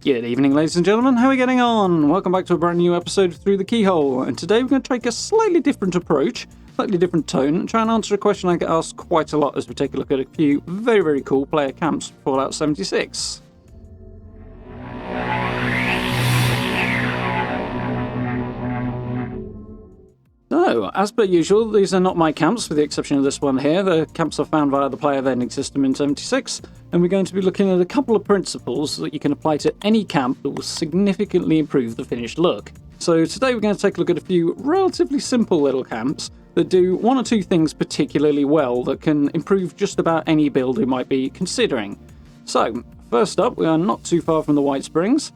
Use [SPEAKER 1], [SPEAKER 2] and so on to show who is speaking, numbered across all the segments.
[SPEAKER 1] Good evening, ladies and gentlemen. How are we getting on? Welcome back to a brand new episode of Through the Keyhole. And today we're going to take a slightly different approach, slightly different tone, and try and answer a question I get asked quite a lot as we take a look at a few very, very cool player camps for Fallout 76. So, as per usual, these are not my camps, with the exception of this one here. The camps are found via the player vending system in 76, and we're going to be looking at a couple of principles that you can apply to any camp that will significantly improve the finished look. So today we're going to take a look at a few relatively simple little camps that do one or two things particularly well that can improve just about any build you might be considering. So, first up, we are not too far from the Whitesprings,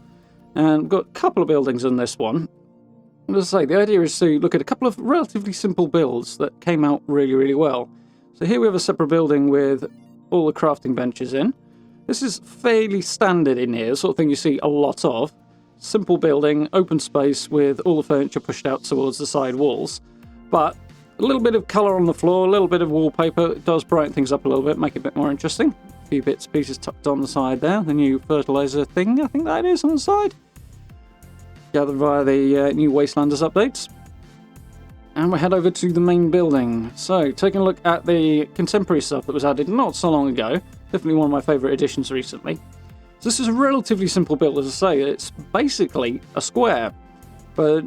[SPEAKER 1] and we've got a couple of buildings in this one. As I say, the idea is to look at a couple of relatively simple builds that came out really, really well. So here we have a separate building with all the crafting benches in. This is fairly standard in here, the sort of thing you see a lot of. Simple building, open space with all the furniture pushed out towards the side walls. But a little bit of colour on the floor, a little bit of wallpaper, it does brighten things up a little bit, make it a bit more interesting. A few bits and pieces tucked on the side there. The new fertiliser thing, I think that is on the side. Gathered via the new Wastelanders updates. And we head over to the main building. So, taking a look at the contemporary stuff that was added not so long ago. Definitely one of my favourite additions recently. So this is a relatively simple build, as I say. It's basically a square. But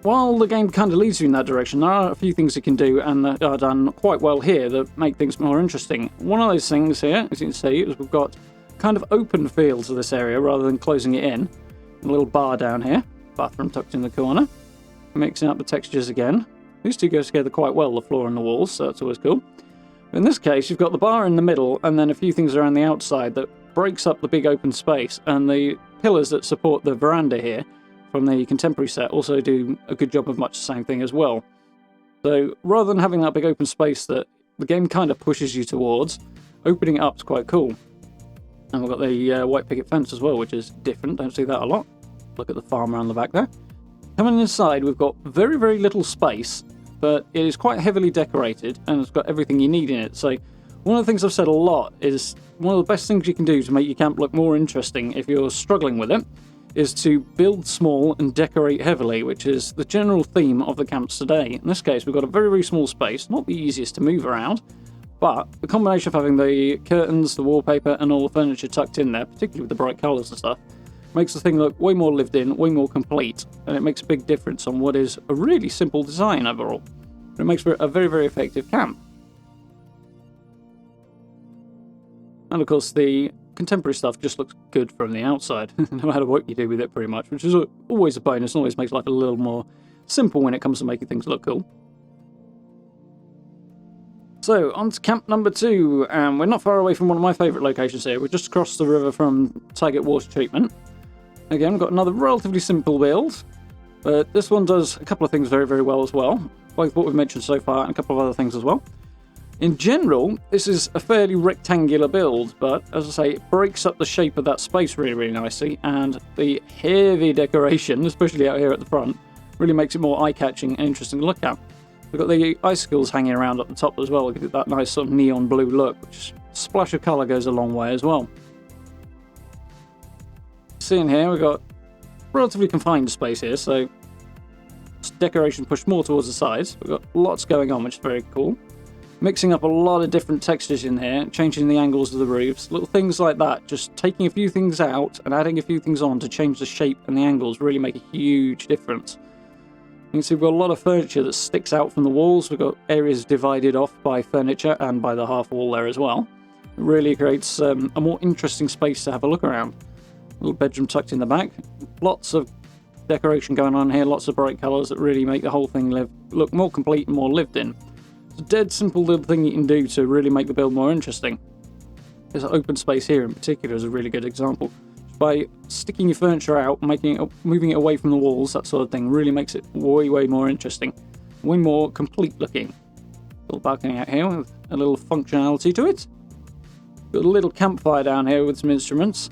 [SPEAKER 1] while the game kind of leads you in that direction, there are a few things you can do and that are done quite well here that make things more interesting. One of those things here, as you can see, is we've got kind of open fields of this area rather than closing it in. A little bar down here, bathroom tucked in the corner, mixing up the textures again. These two go together quite well, the floor and the walls, so that's always cool. In this case, you've got the bar in the middle and then a few things around the outside that breaks up the big open space, and the pillars that support the veranda here from the contemporary set also do a good job of much the same thing as well. So rather than having that big open space that the game kind of pushes you towards, opening it up is quite cool. And we've got the white picket fence as well, which is different, don't see that a lot. Look at the farm around the back there. Coming inside, we've got very, very little space, but it is quite heavily decorated and it's got everything you need in it. So one of the things I've said a lot is one of the best things you can do to make your camp look more interesting if you're struggling with it is to build small and decorate heavily, which is the general theme of the camps today. In this case, we've got a very, very small space, not the easiest to move around, but the combination of having the curtains, the wallpaper, and all the furniture tucked in there, particularly with the bright colours and stuff, makes the thing look way more lived in, way more complete, and it makes a big difference on what is a really simple design overall. It makes for a very, very effective camp. And of course, the contemporary stuff just looks good from the outside, no matter what you do with it pretty much, which is always a bonus and always makes life a little more simple when it comes to making things look cool. So, on to camp number 2, and we're not far away from one of my favourite locations here. We're just across the river from Target Water Treatment. Again, we've got another relatively simple build, but this one does a couple of things very, very well as well. Both what we've mentioned so far and a couple of other things as well. In general, this is a fairly rectangular build, but as I say, it breaks up the shape of that space really, really nicely, and the heavy decoration, especially out here at the front, really makes it more eye-catching and interesting to look at. We've got the icicles hanging around up the top as well, give it that nice sort of neon blue look, which a splash of colour goes a long way as well. Seeing here, we've got relatively confined space here, so decoration pushed more towards the sides. We've got lots going on, which is very cool. Mixing up a lot of different textures in here, changing the angles of the roofs, little things like that. Just taking a few things out and adding a few things on to change the shape and the angles really make a huge difference. You can see we've got a lot of furniture that sticks out from the walls. We've got areas divided off by furniture and by the half wall there as well. It really creates a more interesting space to have a look around. Little bedroom tucked in the back. Lots of decoration going on here, lots of bright colours that really make the whole thing look more complete and more lived in. It's a dead simple little thing you can do to really make the build more interesting. This open space here in particular is a really good example. By sticking your furniture out, moving it away from the walls, that sort of thing, really makes it way, way more interesting. Way more complete looking. Little balcony out here with a little functionality to it. Got a little campfire down here with some instruments.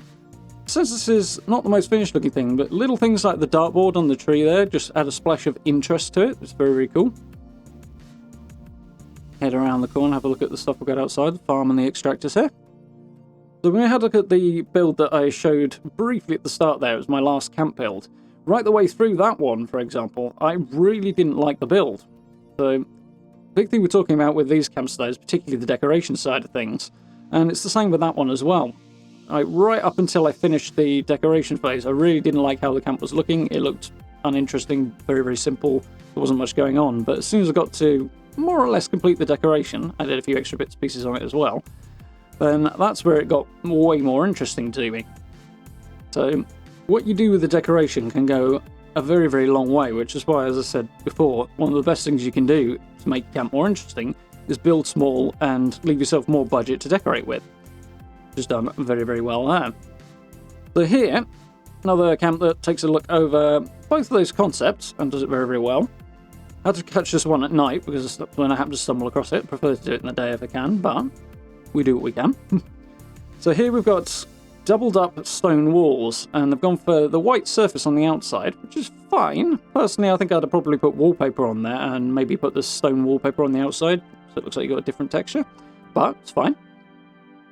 [SPEAKER 1] Since this is not the most finished looking thing, but little things like the dartboard on the tree there just add a splash of interest to it. It's very, very cool. Head around the corner, have a look at the stuff we've got outside, the farm and the extractors here. So when we had a look at the build that I showed briefly at the start there, it was my last camp build. Right the way through that one, for example, I really didn't like the build. So the big thing we're talking about with these camps today is particularly the decoration side of things. And it's the same with that one as well. Right up until I finished the decoration phase, I really didn't like how the camp was looking. It looked uninteresting, very, very simple. There wasn't much going on. But as soon as I got to more or less complete the decoration, I did a few extra bits and pieces on it as well, then that's where it got way more interesting to me. So what you do with the decoration can go a very, very long way, which is why, as I said before, one of the best things you can do to make your camp more interesting is build small and leave yourself more budget to decorate with. Which is done very, very well there. So here, another camp that takes a look over both of those concepts and does it very, very well. I had to catch this one at night because that's when I happen to stumble across it. I prefer to do it in the day if I can, but we do what we can. So here we've got doubled up stone walls, and they've gone for the white surface on the outside, which is fine. Personally, I think I'd probably put wallpaper on there and maybe put the stone wallpaper on the outside, so it looks like you've got a different texture, but it's fine.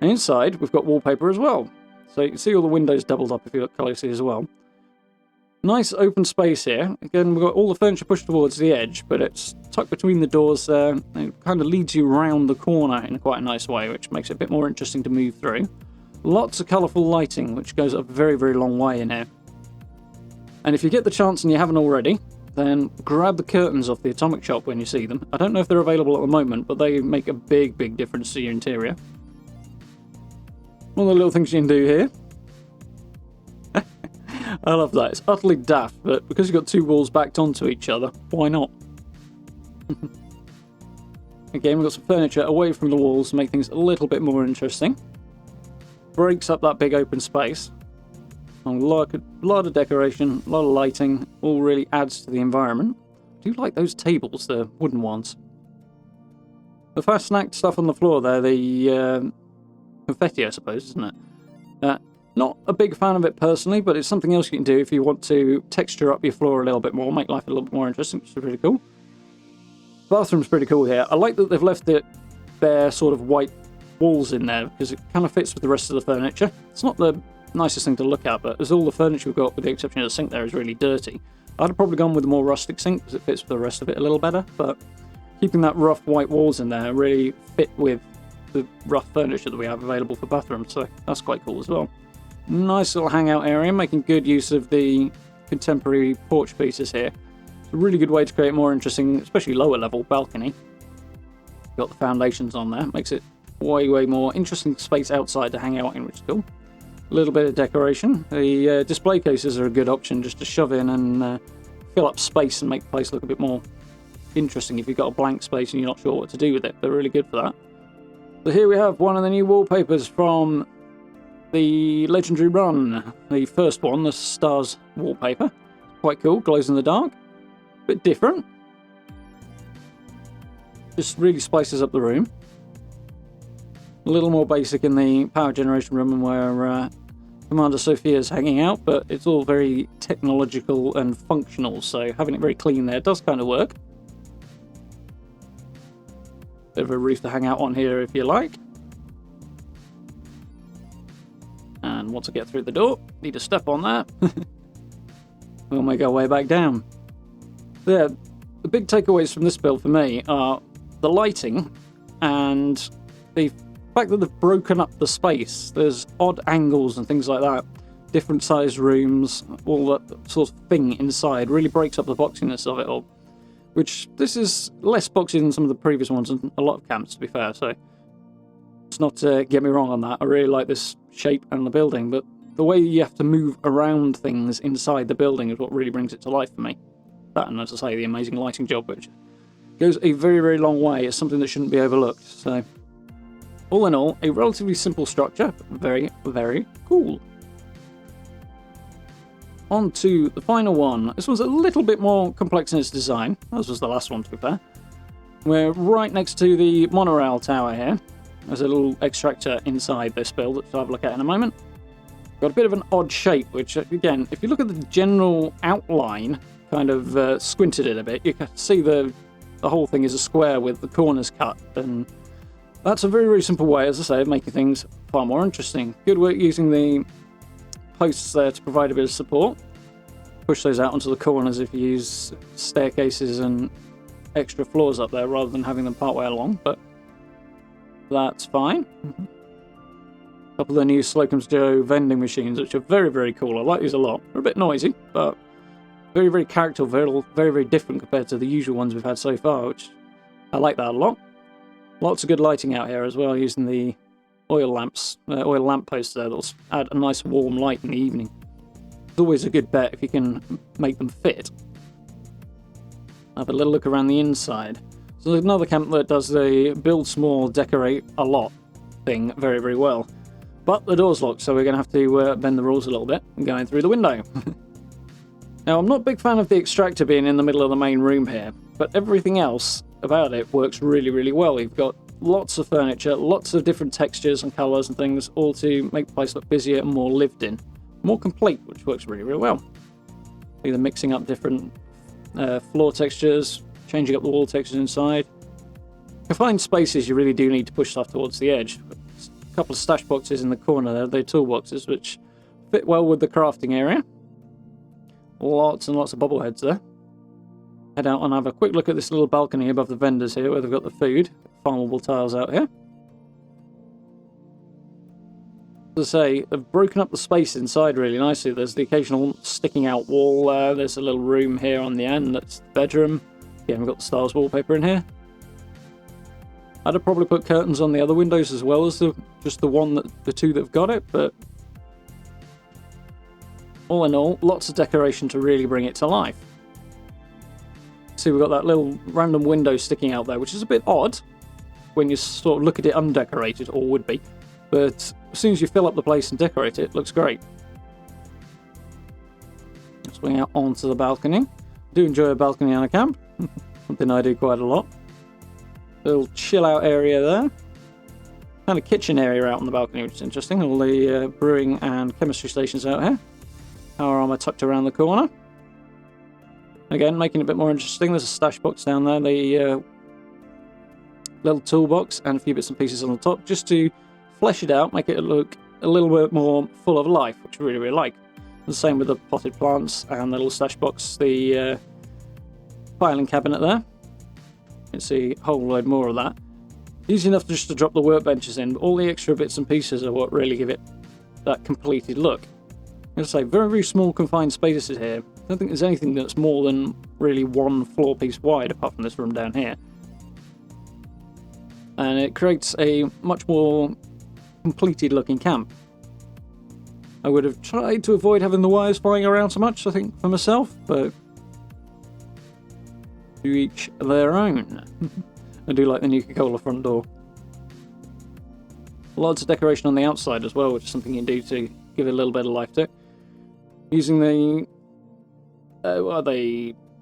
[SPEAKER 1] And inside, we've got wallpaper as well. So you can see all the windows doubled up if you look closely as well. Nice open space here. Again, we've got all the furniture pushed towards the edge, but it's tucked between the doors there. It kind of leads you around the corner in quite a nice way, which makes it a bit more interesting to move through. Lots of colourful lighting, which goes a very, very long way in here. And if you get the chance and you haven't already, then grab the curtains off the Atomic Shop when you see them. I don't know if they're available at the moment, but they make a big, big difference to your interior. One of the little things you can do here. I love that. It's utterly daft, but because you've got two walls backed onto each other, why not? Again, we've got some furniture away from the walls to make things a little bit more interesting. Breaks up that big open space. A lot of decoration, a lot of lighting, all really adds to the environment. I do like those tables, the wooden ones. The fast snack stuff on the floor there, the confetti, I suppose, isn't it? Not a big fan of it personally, but it's something else you can do if you want to texture up your floor a little bit more, make life a little bit more interesting, which is pretty cool. Bathroom's pretty cool here. I like that they've left it bare sort of white walls in there because it kind of fits with the rest of the furniture. It's not the nicest thing to look at, but as all the furniture we've got, with the exception of the sink there, is really dirty. I'd have probably gone with a more rustic sink because it fits with the rest of it a little better, but keeping that rough white walls in there really fit with the rough furniture that we have available for bathrooms, so that's quite cool as well. Nice little hangout area, making good use of the contemporary porch pieces here. It's a really good way to create a more interesting, especially lower level balcony. Got the foundations on there, makes it way, way more interesting space outside to hang out in, which is cool. A little bit of decoration. The display cases are a good option just to shove in and fill up space and make the place look a bit more interesting if you've got a blank space and you're not sure what to do with it. They're really good for that. So here we have one of the new wallpapers from the Legendary Run. The first one, the Stars wallpaper. Quite cool, glows in the dark. Bit different. Just really spices up the room. A little more basic in the power generation room where Commander Sophia's hanging out, but it's all very technological and functional, so having it very clean there does kind of work. Bit of a roof to hang out on here if you like. And once I get through the door, need to step on that. We'll make our way back down. Yeah, the big takeaways from this build for me are the lighting and the fact that they've broken up the space. There's odd angles and things like that. Different sized rooms, all that sort of thing inside really breaks up the boxiness of it all. Which, this is less boxy than some of the previous ones and a lot of camps, to be fair, so let's not get me wrong on that. I really like this shape and the building, but the way you have to move around things inside the building is what really brings it to life for me. That, and as I say, the amazing lighting job, which goes a very, very long way. It's something that shouldn't be overlooked. So, all in all, a relatively simple structure, but very, very cool. On to the final one. This one's a little bit more complex in its design, as was the last one, to be fair. We're right next to the Monorail tower here. There's a little extractor inside this build that we'll have a look at in a moment. Got a bit of an odd shape, which, again, if you look at the general outline, kind of squinted it a bit, you can see the whole thing is a square with the corners cut, and that's a very, very simple way, as I say, of making things far more interesting. Good work using the posts there to provide a bit of support. Push those out onto the corners if you use staircases and extra floors up there rather than having them partway along, but that's fine. A couple of the new Slocum's Joe vending machines, which are very, very cool. I like these a lot. They're a bit noisy, but very, very characterful, very, very, very different compared to the usual ones we've had so far, which I like that a lot. Lots of good lighting out here as well, using the oil lamps, oil lamp posts there that'll add a nice warm light in the evening. It's always a good bet if you can make them fit. Have a little look around the inside. So there's another camp that does the build small, decorate a lot thing very, very well. But the door's locked, so we're going to have to bend the rules a little bit and go in through the window. Now, I'm not a big fan of the extractor being in the middle of the main room here, but everything else about it works really, really well. You've got lots of furniture, lots of different textures and colours and things, all to make the place look busier and more lived in. More complete, which works really, really well. Either mixing up different floor textures, changing up the wall textures inside. Confined spaces, you really do need to push stuff towards the edge. A couple of stash boxes in the corner there, they're toolboxes, which fit well with the crafting area. Lots and lots of bobbleheads there. Head out and have a quick look at this little balcony above the vendors here, where they've got the food. Farmable tiles out here. As I say, they've broken up the space inside really nicely. There's the occasional sticking out wall there. There's a little room here on the end. That's the bedroom. Again, we've got the Stars wallpaper in here. I'd have probably put curtains on the other windows as well as just the two that have got it, but all in all, lots of decoration to really bring it to life. See, we've got that little random window sticking out there, which is a bit odd when you sort of look at it undecorated, or would be. But as soon as you fill up the place and decorate it, it looks great. Swing out onto the balcony. I do enjoy a balcony on a camp. Something I do quite a lot. Little chill out area there. Kind of kitchen area out on the balcony, which is interesting. All the brewing and chemistry stations out here. Power armor tucked around the corner. Again, making it a bit more interesting. There's a stash box down there. The little toolbox and a few bits and pieces on the top, just to flesh it out, make it look a little bit more full of life, which I really, really like. The same with the potted plants and the little stash box, the filing cabinet there. You can see a whole load more of that. Easy enough just to drop the workbenches in, but all the extra bits and pieces are what really give it that completed look. As I say, very, very small confined spaces here. I don't think there's anything that's more than really one floor piece wide, apart from this room down here. And it creates a much more completed looking camp. I would have tried to avoid having the wires flying around so much, I think, for myself, but to each their own. I do like the new Keyhole front door. Lots of decoration on the outside as well, which is something you can do to give it a little bit of life to it. Using the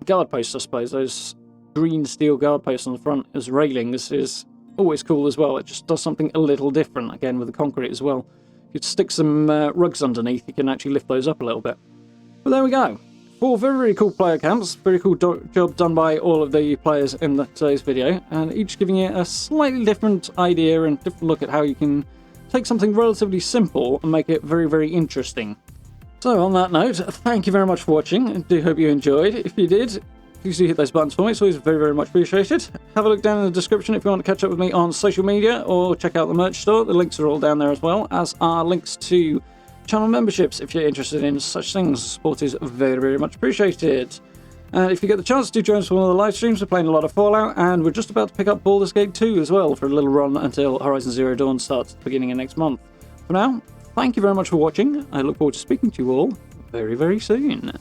[SPEAKER 1] guard posts, I suppose, those green steel guard posts on the front as railings is always cool as well. It just does something a little different, again, with the concrete as well. If you stick some rugs underneath, you can actually lift those up a little bit. But there we go. 4 very, very cool player camps. Very cool job done by all of the players in today's video, and each giving you a slightly different idea and different look at how you can take something relatively simple and make it very, very interesting. So on that note, thank you very much for watching. I do hope you enjoyed. If you did, please do hit those buttons for me. It's always very, very much appreciated. Have a look down in the description if you want to catch up with me on social media, or check out the merch store. The links are all down there, as well as are links to channel memberships if you're interested in such things. Support is very, very much appreciated. And if you get the chance to join us for one of the live streams, we're playing a lot of Fallout, and we're just about to pick up Baldur's Gate 2 as well for a little run until Horizon Zero Dawn starts at the beginning of next month. For now, thank you very much for watching. I look forward to speaking to you all very, very soon.